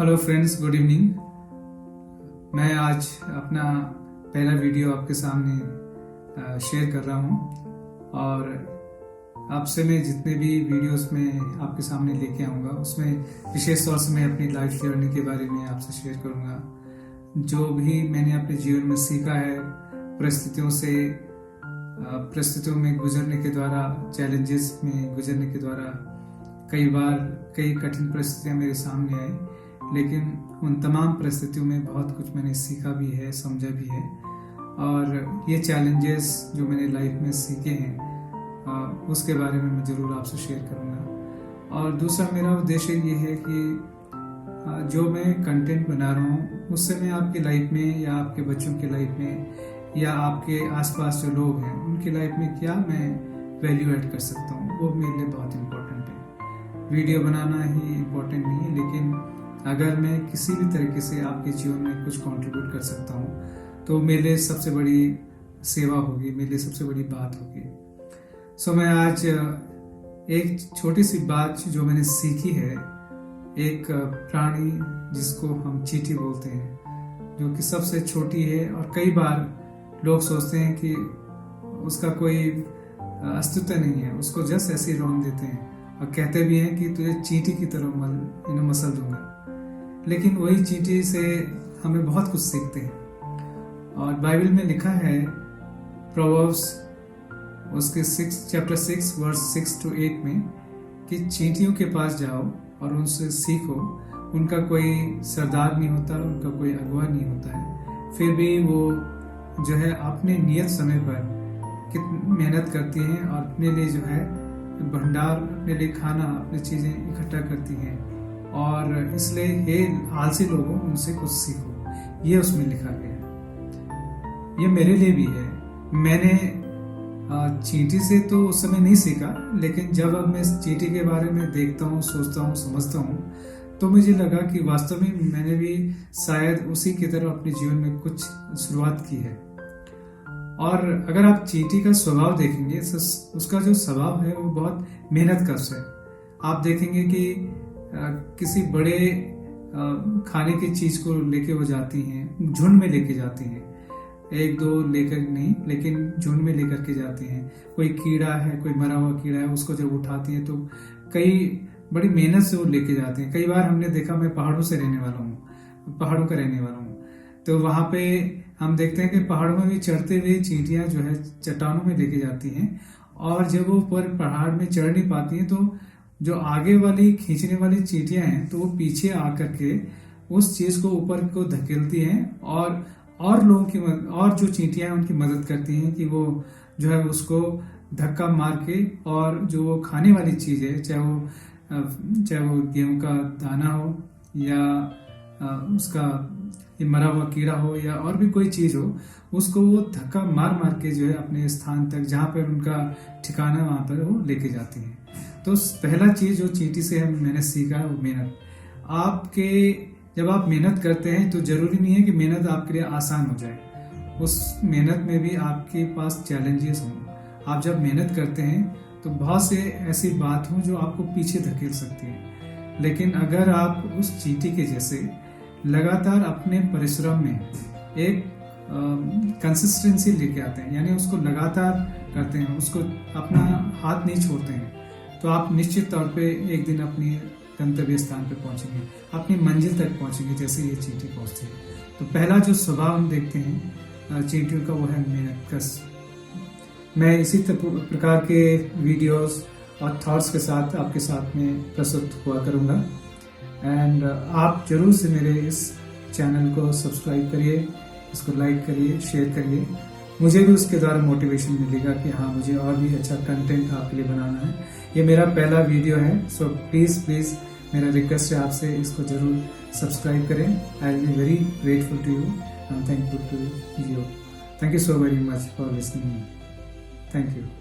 Hello friends, good evening. मैं आज अपना पहला वीडियो आपके सामने शेयर कर रहा हूँ और आपसे मैं जितने भी वीडियोस में आपके सामने लेके आऊँगा उसमें विशेष तौर से मैं अपनी लाइफ जर्नी के बारे में आपसे शेयर करूँगा। जो भी मैंने अपने जीवन में सीखा है परिस्थितियों में गुजरने के द्वारा, चैलेंजेस में गुजरने के द्वारा कई बार कई कठिन परिस्थितियाँ मेरे सामने आई, लेकिन उन तमाम परिस्थितियों में बहुत कुछ मैंने सीखा भी है, समझा भी है। और ये चैलेंजेस जो मैंने लाइफ में सीखे हैं उसके बारे में मैं ज़रूर आपसे शेयर करूँगा। और दूसरा मेरा उद्देश्य ये है कि जो मैं कंटेंट बना रहा हूँ उससे मैं आपकी लाइफ में या आपके बच्चों की लाइफ में या आपके आसपास जो लोग हैं उनकी लाइफ में क्या मैं वैल्यू ऐड कर सकता हूँ, वो मेरे लिए बहुत इम्पोर्टेंट है। वीडियो बनाना ही इम्पोर्टेंट नहीं है, लेकिन अगर मैं किसी भी तरीके से आपके जीवन में कुछ कंट्रीब्यूट कर सकता हूँ तो मेरे लिए सबसे बड़ी सेवा होगी, मेरे लिए सबसे बड़ी बात होगी। सो मैं आज एक छोटी सी बात जो मैंने सीखी है, एक प्राणी जिसको हम चींटी बोलते हैं, जो कि सबसे छोटी है और कई बार लोग सोचते हैं कि उसका कोई अस्तित्व नहीं है, उसको जस्ट ऐसे रौन देते हैं और कहते भी हैं कि तुझे चींटी की तरह मसल दूंगा। लेकिन वही चींटी से हमें बहुत कुछ सीखते हैं। और बाइबल में लिखा है प्रोवर्ब्स उसके चैप्टर 6 वर्स 6 to 8 में कि चींटियों के पास जाओ और उनसे सीखो। उनका कोई सरदार नहीं होता, उनका कोई अगुवा नहीं होता है, फिर भी वो जो है अपने नियत समय पर कितनी मेहनत करती हैं और अपने लिए जो है भंडार, अपने लिए खाना, अपनी चीज़ें इकट्ठा करती हैं। और इसलिए हे आलसी लोगों, उनसे कुछ सीखो, ये उसमें लिखा गया है। ये मेरे लिए भी है। मैंने चींटी से तो उस समय नहीं सीखा, लेकिन जब अब मैं चींटी के बारे में देखता हूँ, सोचता हूँ, समझता हूँ, तो मुझे लगा कि वास्तव में मैंने भी शायद उसी की तरह अपने जीवन में कुछ शुरुआत की है। और अगर आप चींटी का स्वभाव देखेंगे, उसका जो स्वभाव है वो बहुत मेहनत कश है। आप देखेंगे कि किसी बड़े खाने की चीज को लेके वो जाती हैं, झुंड में लेके जाती हैं, एक दो लेकर नहीं, लेकिन झुंड में लेकर के जाती हैं। कोई कीड़ा है, कोई मरा हुआ कीड़ा है, उसको जब उठाती हैं तो कई बड़ी मेहनत से वो लेके जाते हैं। कई बार हमने देखा, मैं पहाड़ों से रहने वाला हूँ, पहाड़ों का रहने वाला हूँ, तो वहां पे हम देखते हैं कि पहाड़ों में भी चढ़ते हुए चींटियां जो है चट्टानों में लेके जाती हैं। और जब वो ऊपर पहाड़ में चढ़ नहीं पाती हैं तो जो आगे वाली खींचने वाली चींटियां हैं तो वो पीछे आकर के उस चीज को ऊपर को धकेलती हैं और लोगों की और जो चींटियां हैं उनकी मदद करती हैं कि वो जो है उसको धक्का मार के, और जो वो खाने वाली चीज है, चाहे वो गेहूं का दाना हो या उसका ये मरा हुआ कीड़ा हो या और भी कोई चीज हो, उसको वो धक्का मार मार के जो है अपने स्थान तक, जहां पर उनका ठिकाना, वहां पर वो लेके जाती हैं। तो पहला चीज जो चींटी से मैंने सीखा है वो मेहनत। जब आप मेहनत करते हैं तो जरूरी नहीं है कि मेहनत आपके लिए आसान हो जाए, उस मेहनत में भी आपके पास चैलेंजेस हों। आप जब मेहनत करते हैं तो बहुत से ऐसी बात हो जो आपको पीछे धकेल सकती है, लेकिन अगर आप उस चींटी के जैसे लगातार अपने परिश्रम में एक कंसिस्टेंसी लेके आते हैं, यानी उसको लगातार करते हैं, उसको अपना हाथ नहीं छोड़ते हैं, तो आप निश्चित तौर पे एक दिन अपनी गंतव्य स्थान पे पहुंचेंगे, अपनी मंजिल तक पहुंचेंगे, जैसे ये चींटी पहुंचती है। तो पहला जो स्वभाव हम देखते हैं चींटियों का वो है मेहनत कश। मैं इसी प्रकार के वीडियोस और थॉट्स के साथ आपके साथ में प्रस्तुत हुआ करूंगा। एंड आप जरूर से मेरे इस चैनल को सब्सक्राइब करिए, इसको लाइक करिए, शेयर करिए। मुझे भी उसके द्वारा मोटिवेशन मिलेगा कि हाँ, मुझे और भी अच्छा कंटेंट आपके लिए बनाना है। ये मेरा पहला वीडियो है, सो प्लीज़ मेरा रिक्वेस्ट है आपसे, इसको जरूर सब्सक्राइब करें। I will be very grateful to you and thankful to you. Thank you so very much for listening. Thank you.